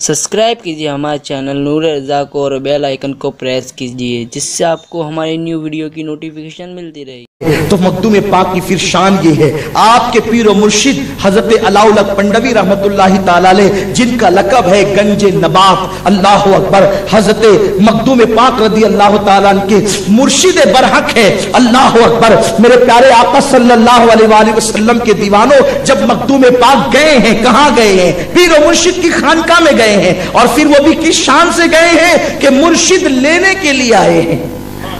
Subscribe कीजिए हमारे channel नूर रज़ा को और बेल आइकन को प्रेस कीजिए जिससे आपको हमारी न्यू वीडियो की नोटिफिकेशन मिलती रहे। तो मखदूम पाक की फिर शान ये है, आपके पीर और मुर्शिद हजरत अलाउल हक पंडवी रहमतुल्लाहि ताला अलैह, जिनका लक़ब है गंजे नबात। अल्लाह अकबर। हजरत मखदूम पाक रदी अल्लाह ताला के मुर्शिद बरहक है। अल्लाह अकबर। मेरे प्यारे आका सल्लल्लाहु अलैहि वसल्लम के दीवानों, जब मखदूम पाक गए हैं, कहाँ गए हैं? पीर और मुर्शिद की खानका में गए हैं, और फिर वो भी किस शान से गए हैं कि मुर्शिद लेने के लिए आए हैं।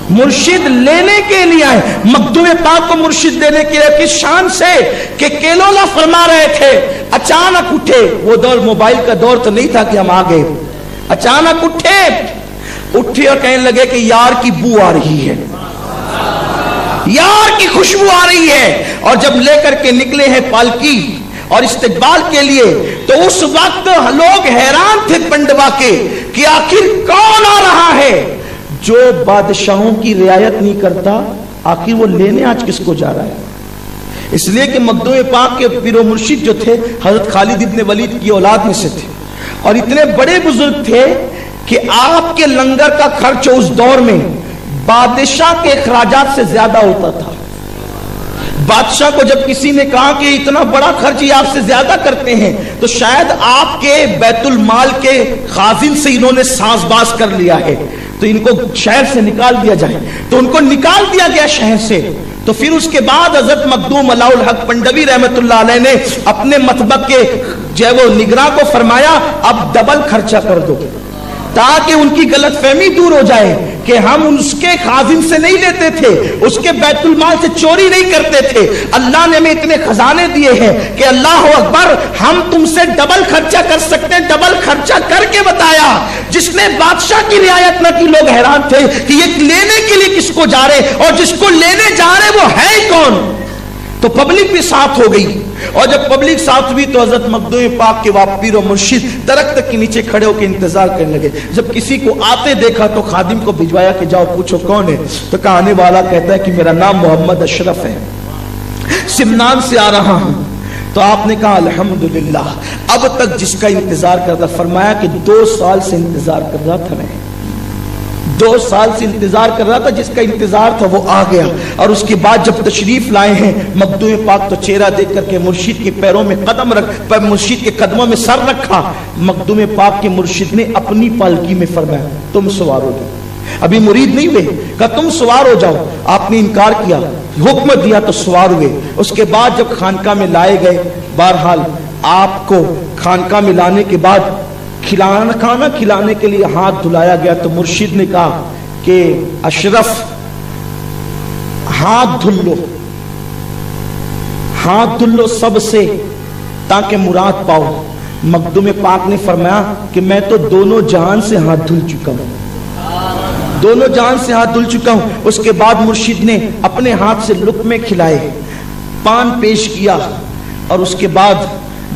मुर्शिद लेने के लिए आए। मखदूम पाक को मुर्शिद देने के लिए किस शान से कि केलोला फरमा रहे थे, अचानक उठे। वो दौर मोबाइल का दौर तो नहीं था कि हम आ गए। अचानक उठे और कहने लगे कि यार की बू आ रही है, यार की खुशबू आ रही है। और जब लेकर के निकले हैं पालकी और इस्तेकबाल के लिए, तो उस वक्त लोग हैरान थे पंडवा के कि आखिर कौन आ रहा है जो बादशाहों की रियायत नहीं करता, आखिर वो लेने आज किसको जा रहा है। इसलिए कि मखदूम पाक के पीरो मुर्शिद जो थे हजरत खालिद इब्ने वलीद की औलाद में से थे, और इतने बड़े बुजुर्ग थे कि आपके लंगर का खर्च उस दौर में बादशाह के अखराजात से ज्यादा होता था। बादशाह को जब किसी ने कहा कि इतना बड़ा खर्च ये आपसे ज्यादा करते हैं, तो शायद आपके बैतुल माल के खाजिन से इन्होंने साजबाज कर लिया है, तो इनको शहर से निकाल दिया जाए। तो उनको निकाल दिया गया शहर से। तो फिर उसके बाद हजरत मखदूम अलाउल हक पंडवी रहमतुल्लाह अलैह ने अपने मतबक के जो वो निगरां को फरमाया, अब डबल खर्चा कर दो, ताकि उनकी गलत फहमी दूर हो जाए कि हम उसके खाजिन से नहीं लेते थे, उसके बैतुल माल से चोरी नहीं करते थे। अल्लाह ने हमें इतने खजाने दिए हैं कि अल्लाह अकबर, हम तुमसे डबल खर्चा कर सकते हैं। डबल खर्चा करके बताया, जिसने बादशाह की रियायत न की। लोग हैरान थे कि ये लेने के लिए किसको जा रहे, और जिसको लेने जा रहे वो है ही कौन। तो पब्लिक भी साथ हो गई, और जब पब्लिक साथ हुई तो हजरत मखदूम पाक के पीर और मुर्शिद दरख्त के नीचे खड़े होकर इंतजार करने लगे। जब किसी को आते देखा तो खादिम को भिजवाया कि जाओ पूछो कौन है। तो कहा आने वाला कहता है कि मेरा नाम मोहम्मद अशरफ है, सिमनान से आ रहा हूं। तो आपने कहा अल्हम्दुलिल्लाह। अब तक जिसका इंतजार करता, फरमाया कि 2 साल से इंतजार कर रहा था, मैं 2 साल से इंतजार कर रहा था, जिसका इंतजार था वो आ गया। और उसके बाद जब तशरीफ लाए हैं मखदूम पाक, तो चेहरा देख करके मुर्शिद के पैरों में कदम रख, मुर्शिद के कदमों में सर रखा। मखदूम पाक के मुर्शिद ने अपनी पालकी में फरमाया, तुम सवार हो जाओ। अभी मुरीद नहीं हुए, कहा तुम सवार हो जाओ। आपने इनकार किया, हुक्म दिया तो सवार हुए। उसके बाद जब खानका में लाए गए, बहरहाल आपको खानका में लाने के बाद खाना खिलाने के लिए हाथ धुलाया गया। तो मुर्शिद ने कहा कि अशरफ हाथ धुल लो, हाथ धुल लो सबसे, ताकि मुराद पाओ। मखदूम पाक ने फरमाया कि मैं तो दोनों जान से हाथ धुल चुका हूं, दोनों जान से हाथ धुल चुका हूं। उसके बाद मुर्शिद ने अपने हाथ से लुक़्मे खिलाए, पान पेश किया, और उसके बाद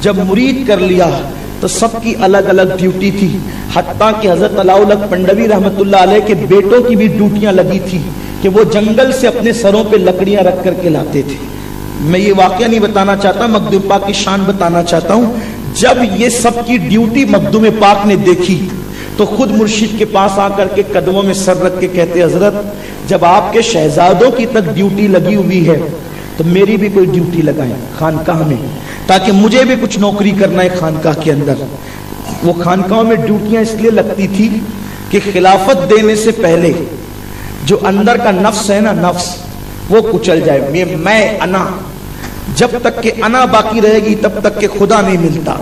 जब मुरीद कर लिया तो सबकी अलग अलग ड्यूटी थी। हत्ता कि हजरत अलाउल हक पंडवी रहमतुल्लाह अलैह के बेटों की भी ड्यूटियां लगी थी कि वो जंगल से अपने सरों पे लकड़ियां रख करके लाते थे। मैं ये वाकया नहीं बताना चाहता, मखदूम पाक की शान बताना चाहता हूं। जब ये सब की ड्यूटी मखदूम पाक ने देखी तो खुद मुर्शिद के पास आकर के कदमों में सर रख के कहते, हजरत जब आपके शहजादों की तक ड्यूटी लगी हुई है तो मेरी भी कोई ड्यूटी लगाएं खानकाह में, ताकि मुझे भी कुछ नौकरी करना है खानकाह के अंदर। वो खानकाह में ड्यूटियां इसलिए लगती थी कि खिलाफत देने से पहले जो अंदर का नफ्स है ना, नफ्स वो कुचल जाए। मैं अना, जब तक के अना बाकी रहेगी तब तक के खुदा नहीं मिलता।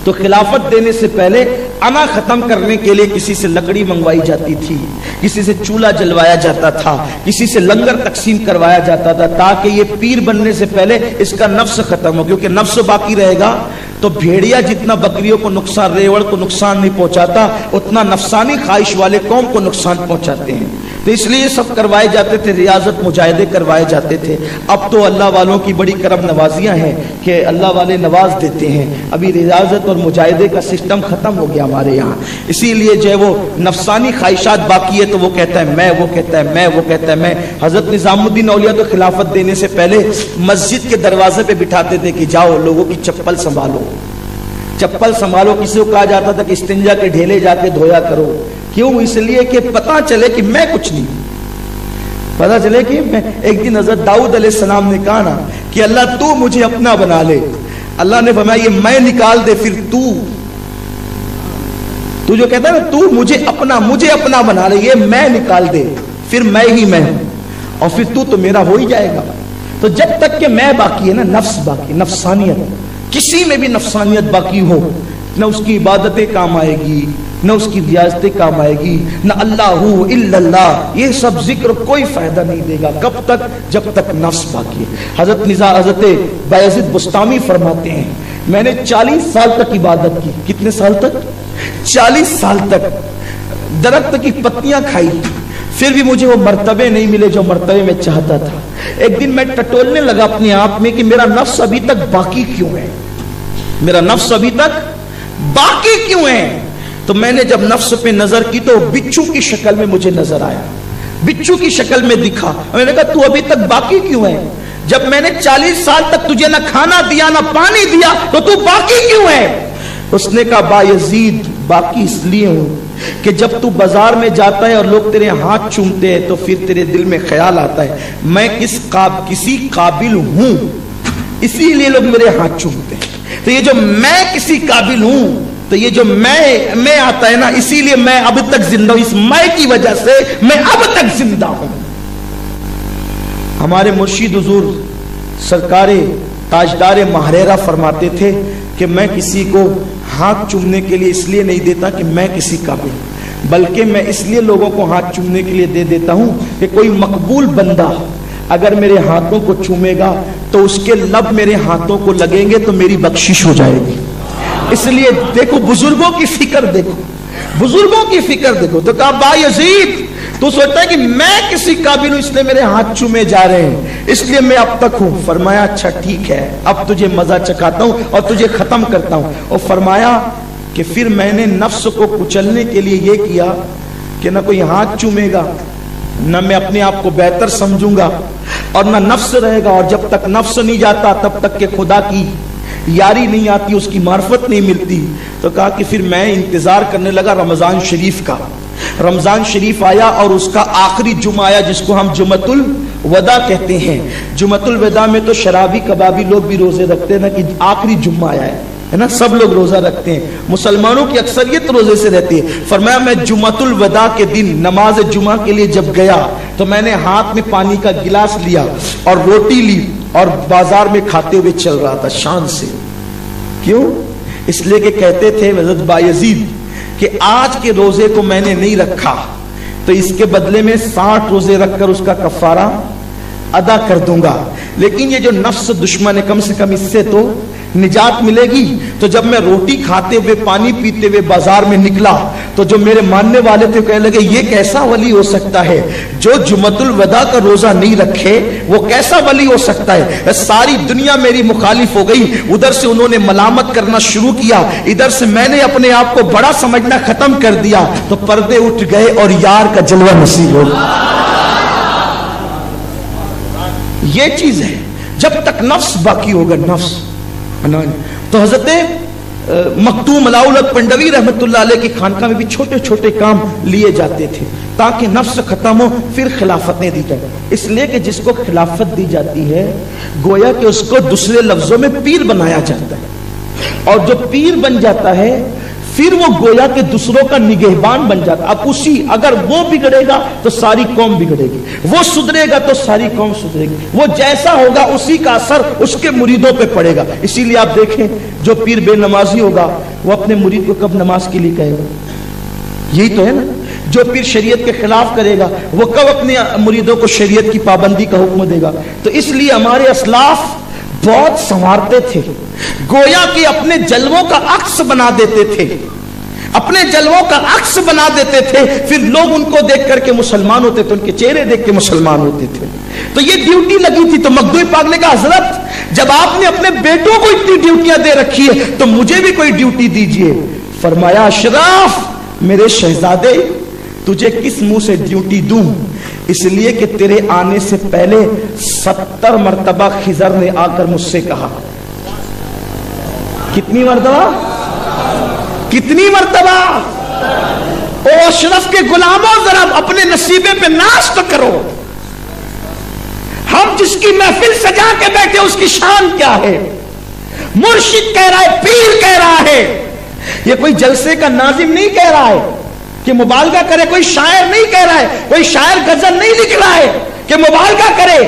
तो खिलाफत देने से पहले अना खत्म करने के लिए किसी से लकड़ी मंगवाई जाती थी, किसी से चूल्हा जलवाया जाता था, किसी से लंगर तकसीम करवाया जाता था, ताकि ये पीर बनने से पहले इसका नफ्स खत्म हो। क्योंकि नफ्स बाकी रहेगा तो भेड़िया जितना बकरियों को नुकसान, रेवड़ को नुकसान नहीं पहुंचाता, उतना नफसानी ख्वाहिश वाले कौम को नुकसान पहुंचाते हैं। तो इसलिए सब करवाए जाते थे, रियाजत मुजाहिदे करवाए जाते थे। अब तो अल्लाह वालों की बड़ी करम नवाजियां हैं कि अल्लाह वाले नवाज देते हैं। अभी रियाजत और मुजाहिदे का सिस्टम खत्म हो गया हमारे यहाँ, इसीलिए जो है वो नफसानी ख्वाहिशात बाकी है, तो वो कहता है मैं, वो कहता है मैं, वो कहता है मैं। हजरत निजामुद्दीन औलिया तो खिलाफत देने से पहले मस्जिद के दरवाजे पे बिठाते थे कि जाओ लोगों की चप्पल संभालो, चप्पल संभालो, किसी को कहा जाता था कि इस्तिंजा के ढेले जाके धोया करो। क्यों? इसलिए कि पता चले कि मैं कुछ नहीं, पता चले कि मैं। एक दिन हजरत दाऊद अलैहिस्सलाम ने कहा ना कि अल्लाह तू मुझे अपना बना ले। अल्लाह ने फरमाया ये मैं निकाल दे, फिर तू जो कहता है ना तू मुझे अपना बना ले, ये मैं निकाल दे, फिर मैं ही मैं हूं, और फिर तू तो मेरा हो ही जाएगा। तो जब तक कि मैं बाकी है ना, नफ्स बाकी, नफसानियत, किसी में भी नफसानियत बाकी हो, न उसकी इबादतें काम आएगी, न उसकी रियाजतें काम आएगी, न अल्लाहु इल्लल्लाह, ये सब जिक्र कोई फायदा नहीं देगा। कब तक? जब तक नफ्स बाकी है। हजरत बायजीद बुस्तामी फरमाते हैं मैंने 40 साल तक इबादत की। कितने साल तक? 40 साल तक दरख्त की पत्तियां खाई, फिर भी मुझे वो मर्तबे नहीं मिले जो मर्तबे में चाहता था। एक दिन मैं टटोलने लगा अपने आप में कि मेरा नफ्स अभी तक बाकी क्यों है, मेरा नफ्स अभी तक बाकी क्यों है। तो मैंने जब नफ्स पे नजर की तो बिच्छू की शक्ल में मुझे नजर आया, बिच्छू की शक्ल में दिखा। मैंने कहा तू अभी तक बाकी क्यों है? जब मैंने 40 साल तक तुझे ना खाना दिया ना पानी दिया तो तू बाकी क्यों है? उसने कहा बायजीद बाकी इसलिए हूं कि जब तू बाजार में जाता है और लोग तेरे हाथ चूमते हैं तो फिर तेरे दिल में ख्याल आता है मैं किसी काबिल हूं, इसीलिए लोग मेरे हाथ चूमते हैं। तो ये जो मैं किसी काबिल हूं, तो ये जो मैं आता है ना, इसीलिए मैं अब तक जिंदा हूं, इस मैं की वजह से मैं अब तक जिंदा हूं। हमारे मुर्शिद हुजूर सरकारे ताजदारे महरेरा फरमाते थे कि मैं किसी को हाथ चूमने के लिए इसलिए नहीं देता कि मैं किसी काबिल, बल्कि मैं इसलिए लोगों को हाथ चूमने के लिए दे देता हूं कि कोई मकबूल बंदा अगर मेरे हाथों को चूमेगा तो उसके लब मेरे हाथों को लगेंगे तो मेरी बख्शिश हो जाएगी। इसलिए देखो बुजुर्गों की फिक्र, देखो बुजुर्गों की फिक्र देखो। तो कहा बायजीद तू सोचता है कि मैं किसी काबिल हूं इसलिए मेरे हाथ चूमे जा रहे हैं, इसलिए मैं अब तक हूं। फरमाया अच्छा ठीक है, अब तुझे मजा चखाता हूं और तुझे खत्म करता हूं। और फरमाया कि फिर मैंने नफ्स को कुचलने के लिए यह किया कि ना कोई हाथ चूमेगा, ना मैं अपने आप को बेहतर समझूंगा, और ना नफ्स रहेगा। और जब तक नफ्स नहीं जाता तब तक के खुदा की यारी नहीं आती, उसकी मार्फत नहीं मिलती। तो कहा कि फिर मैं इंतजार करने लगा रमजान शरीफ का। रमजान शरीफ आया और उसका आखिरी जुमा आया जिसको हम जुमतुल वदा कहते हैं। जुमतुल वदा में तो शराबी कबाबी लोग भी रोजे रखते हैं ना कि आखिरी जुम्मा आया है ना, सब लोग रोजा रखते हैं, मुसलमानों की अक्सरियत रोजे से रहती है। फरमाया मैं जुमतुल वदा के दिन नमाज जुमा के लिए जब गया तो मैंने हाथ में पानी का गिलास लिया और रोटी ली और बाजार में खाते हुए चल रहा था शान से। क्यों? इसलिए कि कहते थे हज़रत बायजीद कि आज के रोजे को मैंने नहीं रखा तो इसके बदले में 60 रोजे रखकर उसका कफारा अदा कर दूंगा। लेकिन ये जो नफ्स दुश्मन है, कम से कम इससे तो निजात मिलेगी। तो जब मैं रोटी खाते हुए पानी पीते हुए बाजार में निकला तो जो मेरे मानने वाले थे कहने लगे ये कैसा वली हो सकता है जो जुमतुल वदा का रोजा नहीं रखे, वो कैसा वली हो सकता है। सारी दुनिया मेरी मुखालिफ हो गई। उधर से उन्होंने मलामत करना शुरू किया, इधर से मैंने अपने आप को बड़ा समझना खत्म कर दिया। तो पर्दे उठ गए और यार का जलवा नसीब हो गया। ये चीज है, जब तक नफ्स बाकी होगा, नफ्स। तो हजरत मखदूम अलाउल हक पंडवी रहमतुल्लाह अलैह की खानका में भी छोटे छोटे काम लिए जाते थे ताकि नफ्स खत्म हो, फिर खिलाफतें दी जाए। इसलिए कि जिसको खिलाफत दी जाती है गोया कि उसको दूसरे लफ्जों में पीर बनाया जाता है, और जो पीर बन जाता है फिर वो गोया के दूसरों का निगहबान बन जाता। अब उसी अगर वो बिगड़ेगा तो सारी कौम बिगड़ेगी, वो सुधरेगा तो सारी कौम सुधरेगी, वो जैसा होगा उसी का असर उसके मुरीदों पे पड़ेगा। इसीलिए आप देखें जो पीर बेनमाजी होगा वो अपने मुरीद को कब नमाज के लिए कहेगा? यही तो है ना। जो पीर शरीयत के खिलाफ करेगा वो कब अपने मुरीदों को शरीयत की पाबंदी का हुक्म देगा? तो इसलिए हमारे असलाफ बहुत संवारते थे, गोया कि अपने जलवों का अक्स बना देते थे, अपने जलवों का अक्स बना देते थे। फिर लोग उनको देख करके मुसलमान होते थे, उनके चेहरे देख के मुसलमान होते थे। तो ये ड्यूटी लगी थी। तो मखदूम पाक ने कहा हजरत जब आपने अपने बेटों को इतनी ड्यूटियां दे रखी है तो मुझे भी कोई ड्यूटी दीजिए। फरमाया अशराफ मेरे शहजादे तुझे किस मुंह से ड्यूटी दूं? इसलिए कि तेरे आने से पहले 70 मरतबा खिजर ने आकर मुझसे कहा। कितनी मरतबा? कितनी मर्तबा? ओ अशरफ के गुलामों, जरा अपने नसीबे पे नाश तो करो। हम जिसकी महफिल सजा के बैठे उसकी शान क्या है? मुर्शिद कह रहा है, पीर कह रहा है, ये कोई जलसे का नाजिम नहीं कह रहा है कि मुबालगा करे, कोई शायर नहीं कह रहा है, कोई शायर गजल नहीं लिख रहा है कि मुबालगा करे।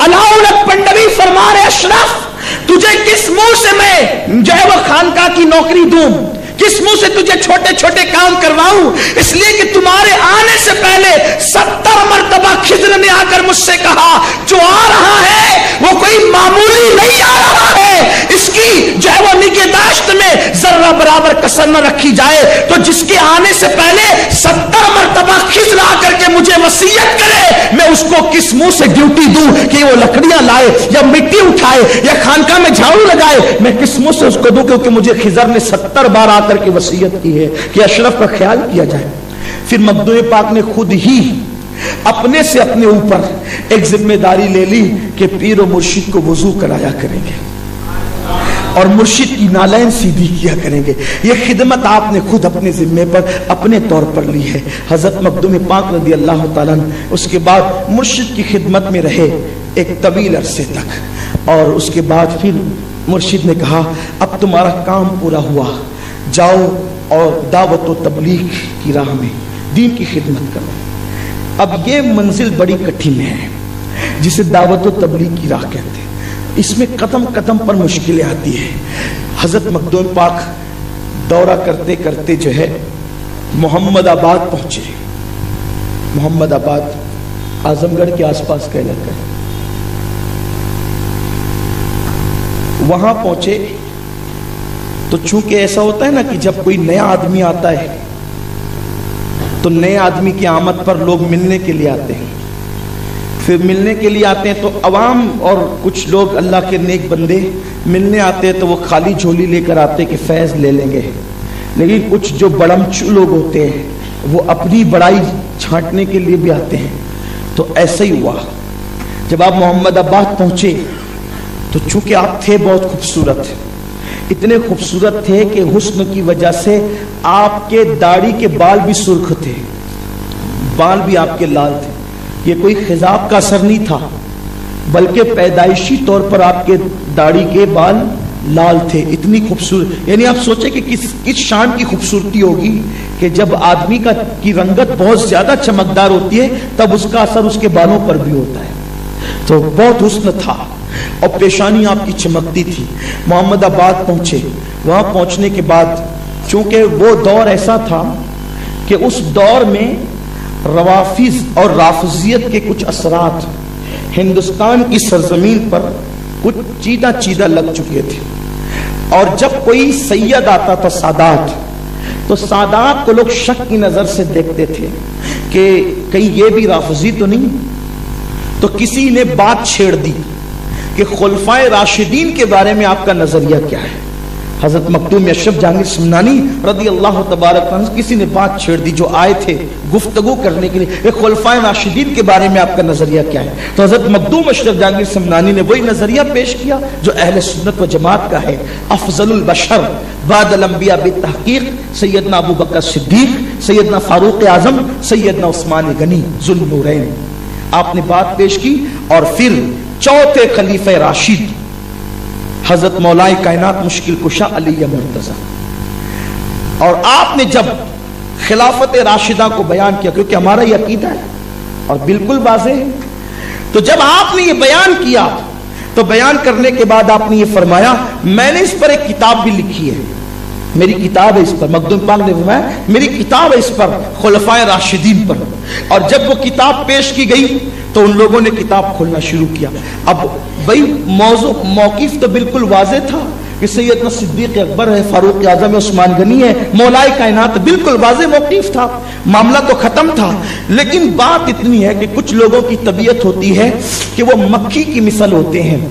अलाउल पंडवी फरमा रहे, अशरफ तुझे किस मुंह से मैं जो है वो खानका की नौकरी दूं, किस मुंह से तुझे छोटे छोटे काम करवाऊं? इसलिए कि तुम्हारे आने से पहले 70 मरतबा खिज़र ने आकर मुझसे कहा, जो आ रहा है वो कोई मामूली नहीं आ रहा है, इसकी जो है वो निगहदाश्त में जर्रा बराबर कसर न रखी जाए। तो जिसके आने से पहले 70 मरतबा खिज़र आकर के मुझे वसीयत करे, मैं उसको किस मुंह से ड्यूटी दूं कि वो लकड़ियां लाए या मिट्टी उठाए या खानका में झाड़ू लगाए? मैं किस मुंह से उसको दूं? क्योंकि मुझे खिज़र ने 70 बार करके वसीयत की है कि अशरफ का ख्याल किया जाए। फिर मखदूम पाक ने खुद ही अपने से अपने ऊपर एक जिम्मेदारी ले ली कि पीर और मुर्शिद को वुजू कराया करेंगे और मुर्शिद की नालैन सीधी किया करेंगे। ये खिदमत आपने खुद अपने जिम्मे पर अपने तौर पर ली है। हजरत मखदूम पाक रज़ी अल्लाह ताला अन्हु उसके बाद मुर्शिद की खिदमत में रहे एक तवील अरसे तक, और उसके बाद फिर मुर्शिद ने कहा, अब तुम्हारा काम पूरा हुआ, जाओ और दावत व तबलीग की राह में दीन की खिदमत करो। अब ये मंजिल बड़ी कठिन है जिसे दावत व तबलीग की राह कहते हैं। इसमें कदम कदम पर मुश्किलें आती है। हजरत मखदूम पाक दौरा करते करते जो है मोहम्मदाबाद पहुंचे। मोहम्मदाबाद आजमगढ़ के आसपास का इलाका है। वहां पहुंचे तो चूंकि ऐसा होता है ना कि जब कोई नया आदमी आता है तो नए आदमी की आमद पर लोग मिलने के लिए आते हैं। फिर मिलने के लिए आते हैं तो अवाम और कुछ लोग अल्लाह के नेक बंदे मिलने आते हैं तो वो खाली झोली लेकर आते हैं कि फैज़ ले लेंगे। लेकिन कुछ जो बड़मचू लोग होते हैं वो अपनी बड़ाई छांटने के लिए भी आते हैं। तो ऐसा ही हुआ। जब आप मोहम्मदाबाद पहुंचे तो चूंकि आप थे बहुत खूबसूरत, इतने खूबसूरत थे कि हुस्न की वजह से आपके दाढ़ी के बाल भी सुर्ख थे, बाल भी आपके लाल थे। ये कोई खिजाब का असर नहीं था, बल्कि पैदाइशी तौर पर आपके दाढ़ी के बाल लाल थे। इतनी खूबसूरत, यानी आप सोचे कि किस शान की खूबसूरती होगी कि जब आदमी की रंगत बहुत ज्यादा चमकदार होती है तब उसका असर उसके बालों पर भी होता है। तो बहुत हुस्न था और पेशानी आपकी चमकती थी। मोहम्मदाबाद पहुंचे। वहां पहुंचने के बाद चूंकि वो दौर ऐसा था कि उस दौर में रवाफिज और राफजियत के कुछ असरात हिंदुस्तान की सरजमीन पर कुछ चीदा चीदा लग चुके थे। और जब कोई सैयद आता था सादात, तो सादात को लोग शक की नजर से देखते थे कि कहीं ये भी राफजी तो नहीं। तो किसी ने बात छेड़ दी कि खुलफाए राशिदीन के बारे में आपका नजरिया क्या है। हजरत मखदूम अशरफ जहांगीर समनानी रज़ी अल्लाह तबारक अन्हु किसी ने बात छेड़ दी, जो आए थे गुफ्तगू करने के लिए, खुलफाए राशिदीन के बारे में आपका नजरिया क्या है। तो हजरत मखदूम अशरफ जहांगीर समनानी ने वही नजरिया पेश किया जो अहले सुन्नत व जमात का है। अफजलुल बशर बादल अंबिया बितहकीक सैयदना अबू बकर सिद्दीक, सैयदना फारूक आजम, सैयदना उस्मान गनी जुल्नूरैन। आपने बात पेश की और फिर चौथे खलीफे राशिद हजरत मौलाए कायनात मुश्किल कुशा अली मुर्तजा, और आपने जब खिलाफत राशिदा को बयान किया, क्योंकि हमारा ये अकीदा है और बिल्कुल वाज़ेह है, तो जब आपने ये बयान किया तो बयान करने के बाद आपने ये फरमाया, मैंने इस पर एक किताब भी लिखी है, मेरी किताब है इस पर। मखदूम पाक ने फरमाया मेरी किताब है इस पर, खुलफाए राशिदीन पर। और जब वो किताब पेश की गई तो उन लोगों ने किताब खोलना शुरू किया। अब भाई मौक़िफ़ तो बिल्कुल वाज़ेह था कि सैयदना सिद्दीक़ अकबर है, फारूक आज़म है, उस्मान गनी है, मौलाए कायनात, बिल्कुल वाज़ेह मौक़िफ़ था, मामला तो खत्म था। लेकिन बात इतनी है कि कुछ लोगों की तबीयत होती है कि वो मक्खी की मिसल होते हैं,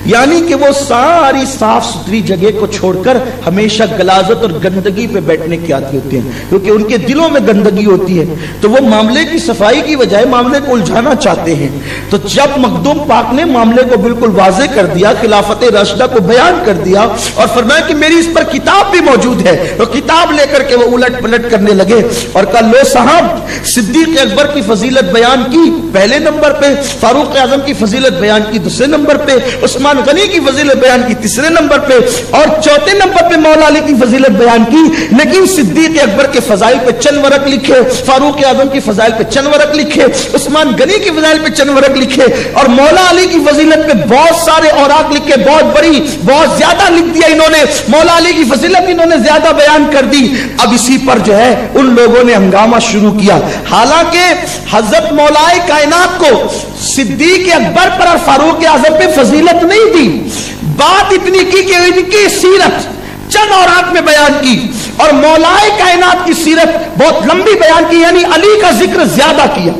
यानी कि वो सारी साफ सुथरी जगह को छोड़कर हमेशा गलाजत और गंदगी पे बैठने की आदत होती है, क्योंकि उनके दिलों में गंदगी होती है। तो वो मामले की सफाई की बजाय मामले को उलझाना चाहते हैं। तो जब मखदूम पाक ने मामले को बिल्कुल वाज़ेह कर दिया, खिलाफत राशिदा को बयान कर दिया और फरमाया कि मेरी इस पर किताब भी मौजूद है। तो किताब लेकर के वो उलट पलट करने लगे और कहा लो साहब, सिद्दीक अकबर की फजीलत बयान की पहले नंबर पे, फारूक आजम की फजीलत बयान की दूसरे नंबर पे, उस्मान गनी की फजीलत बयान की तीसरे नंबर पे और चौथे नंबर पे मौला अली की फजीलत बयान की। लेकिन सिद्दीक अकबर के फजाइल पे चंद वरक लिखे, फारूक आजम की फजाइल पे चंद वरक लिखे, उस्मान गनी की फजाइल पे चंद वरक लिखे और मौला अली की फजीलत पे बहुत सारे औराक लिखे, बहुत बड़ी, बहुत ज्यादा लिख दिया इन्होंने। मौला अली की फजीलत इन्होंने ज्यादा बयान कर दी। अब इसी पर जो है उन लोगों ने हंगामा शुरू किया। हालांकि हजरत मौलाए कायनात को सिद्दीक अकबर पर और फारूक आजम पे फजीलत नहीं दी, बात इतनी की कि इनकी सीरत चंद औरात में बयान की और मौलाए कायनात की सीरत बहुत लंबी बयान की, यानी अली का जिक्र ज्यादा किया,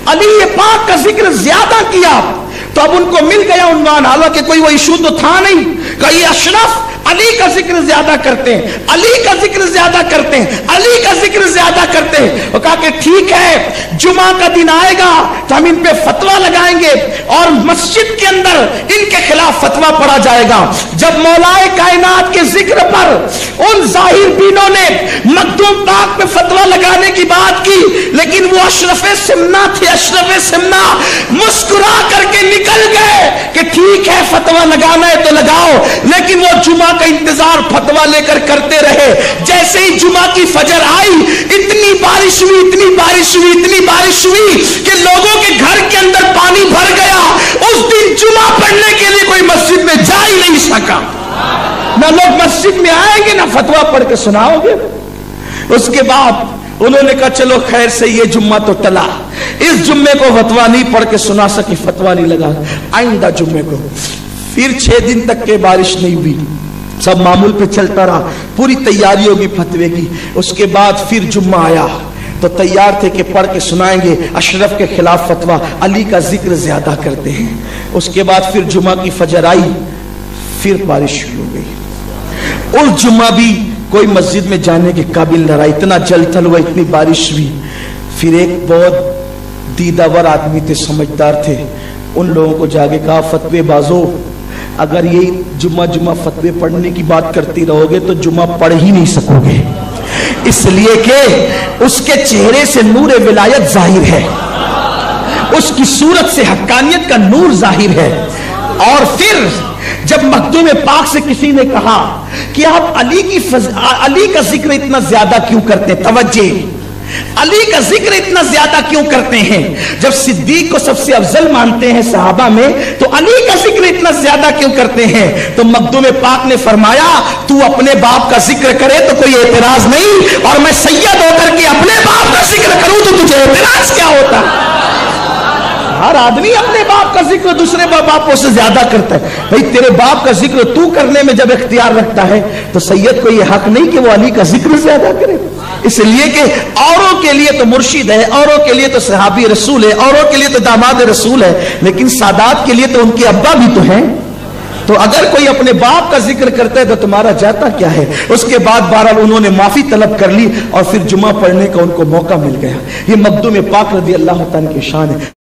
अली पाक का जिक्र ज्यादा किया। तो अब उनको मिल गया उन्वान, हालांकि कोई वो इशू तो था नहीं, कहीं अशरफ अली का जिक्र ज्यादा करते हैं, अली का जिक्र ज्यादा करते हैं, अली का जिक्र ज्यादा करते हैं। वो कहा कि ठीक है, जुमा का दिन आएगा तो हम इन पे फतवा लगाएंगे और मस्जिद के अंदर इनके खिलाफ फतवा पढ़ा जाएगा। जब मौलाए कायनात के जिक्र पर उन जाहिर बीनों ने मखदूम पाक पे फतवा लगाने की बात की, लेकिन वो अशरफे सिमना थे, अशरफे सिमना मुस्कुरा करके निकल गए कि ठीक है फतवा लगाना है तो लगाओ, लेकिन वो जुमा का इंतजार फतवा लेकर करते रहे। जैसे ही जुमा की फजर आई, इतनी बारिश हुई, इतनी बारिश हुई, इतनी बारिश हुई कि लोगों के घर के अंदर पानी भर गया। उस दिन जुमा पढ़ने के लिए कोई मस्जिद में जा ही नहीं सका, ना लोग मस्जिद में आएंगे ना फतवा पढ़ के सुनाओगे। उसके बाद उन्होंने कहा चलो खैर से ये जुम्मा तो टला, इस जुम्मे को फतवा नहीं पढ़ के सुना सकी, फतवा नहीं लगा, आइंदा जुम्मे को। फिर 6 दिन तक के बारिश नहीं हुई, सब मामूल पे चलता रहा, पूरी तैयारी होगी फतवे की। उसके बाद फिर जुम्मा आया तो तैयार थे कि पढ़ के सुनाएंगे, अशरफ के खिलाफ फतवा, अली का जिक्र ज्यादा करते हैं। उसके बाद फिर जुम्मा की फजर आई, फिर बारिश शुरू हो गई। उस जुम्मा भी कोई मस्जिद में जाने के काबिल न रहा, इतना जलथल हुआ, इतनी बारिश हुई। फिर एक बहुत दीदावर आदमी थे, समझदार थे, उन लोगों को जाके कहा फतवे बाजो, अगर ये जुम्मा फतवे पढ़ने की बात करती रहोगे तो जुम्मा पढ़ ही नहीं सकोगे, इसलिए कि उसके चेहरे से नूर विलायत जाहिर है, उसकी सूरत से हक्कानियत का नूर जाहिर है। और फिर जब मखदूम पाक से किसी ने कहा कि आप अली का जिक्र इतना ज्यादा क्यों करते हैं, तवज्जे, अली का जिक्र इतना ज्यादा क्यों करते हैं, जब सिद्दीक को सबसे अफजल मानते हैं सहाबा में, तो अली का जिक्र इतना ज्यादा क्यों करते हैं? तो मखदूम पाक ने फरमाया तू अपने बाप का जिक्र करे तो कोई एतराज नहीं, और मैं सैयद होकर के अपने बाप का जिक्र करूं तो तुझे एतराज क्या होता? हर आदमी अपने बाप का जिक्र दूसरे बापों से ज्यादा करता है। भाई तेरे बाप का जिक्र तू करने में जब इख्तियार रखता है तो सैयद को यह हक नहीं कि वो अली का जिक्र ज्यादा करे, इसलिए कि औरों के लिए तो मुर्शिद है, औरों के लिए तो सहाबी रसूल है, औरों के लिए तो दामाद रसूल है, लेकिन सादात के लिए तो उनके अब्बा भी तो हैं। तो अगर कोई अपने बाप का जिक्र करता है तो तुम्हारा जाता क्या है? उसके बाद बहरहाल उन्होंने माफी तलब कर ली और फिर जुमा पढ़ने का उनको मौका मिल गया। ये मखदूम पाक रज़ी अल्लाह तआला की शान है।